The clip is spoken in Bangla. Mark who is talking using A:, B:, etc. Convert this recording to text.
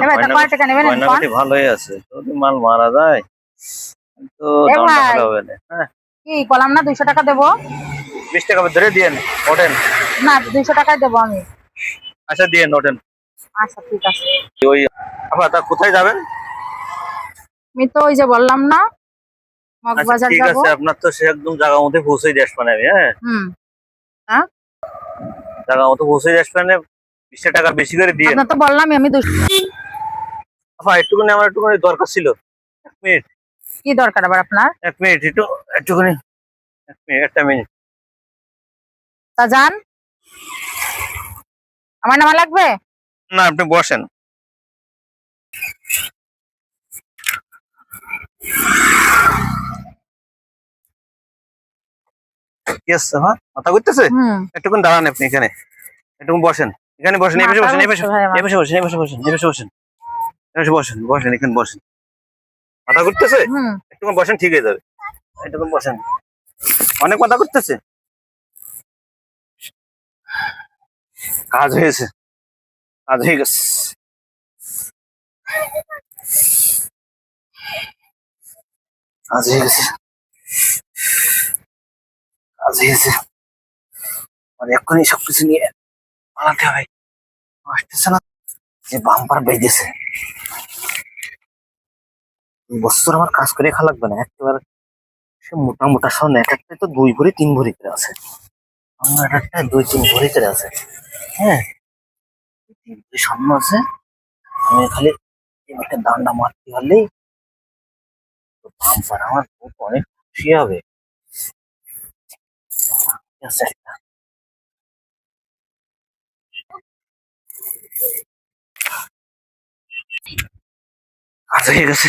A: এবার তো কয় টাকা নেবেন
B: গয়নাগাটি ভালোই আছে, যদি মাল মারা যায় তো
A: এ
B: দামটা
A: ভাই
B: ভালো হবে না। হ্যাঁ,
A: কি বললাম না 200 টাকা দেবো?
B: 20 টাকা ধরে দিয়েন, ওঠেন।
A: না 200 টাকাই দেবো আমি।
B: আচ্ছা দিয়েন, ওঠেন।
A: আচ্ছা ঠিক আছে।
B: ওই আপা তা কোথায় যাবেন?
A: আমি তো ওই যে বললাম না
B: আচ্ছা
A: মগবাজার
B: ঠিক
A: যাব।
B: আছে, আপনার তো সে একদম জায়গা মধ্যে পৌঁছে দিয়ে আসবেন। আমি হ্যাঁ,
A: হুম। হ্যাঁ
B: জায়গা মতো পৌঁছে দিয়ে আসবেন। 20 টাকা বেশি করে দিয়েন।
A: আপনার তো বললামই আমি 200।
B: আপা একটুখানি আমার একটুখানি দরকার ছিল। 1 মিনিট।
A: কি দরকার আবার আপনার?
B: 1 মিনিট, একটুখানি 1 মিনিট, একটা মিনিট।
A: তা যান, আমার নামা লাগবে?
B: না আপনি বসেন। কি আছে? হ্যাঁ, মাথা ঘুরতেছে?
A: হুম।
B: একটুখানি দাঁড়ান আপনি এখানে, একটু বসেন। এখানে বসেন, এই পাশে
A: মাথা
B: বসেন, এই পাশে,
A: ঘুরছে ভাই আমার।
B: এই পাশে বসেন, এই পাশে বসেন, এই পাশে বসেন, এই পাশে বসেন, বসেন এখানে বসেন। মাথা ঘুরতেছে?
A: হুম।
B: একটুখানি বসেন, ঠিক হয়ে যাবে। একটুখানি বসেন। অনেক মাথা ঘুরতেছে? কাজ হয়েছে, কাজ হয়ে গেছে, কাজ হয়ে গেছে, কাজ হয়ে গেছে। আর এক্ষুনি সবকিছু নিয়ে পালাতে হবে। আসতেছে না, যে বাম্পার বেজেছে। 2 বছর আমার কাজ করে খাওয়া লাগবে না একেবারে। সে মোটা মোটা স্বর্ণ, এক একটাই তো 2 ভরি 3 ভরি করে আছে। আমার এক একটাই 2-3 ভরি করে আছে। হ্যাঁ, 3 ভরি স্বর্ণ আছে। আমি খালি একটা দান্ডা মারতে পারলেই বাম্পার আমার বহুত অনেক খুশি হবে। ঠিক আছে, কাজ হয়ে গেছে।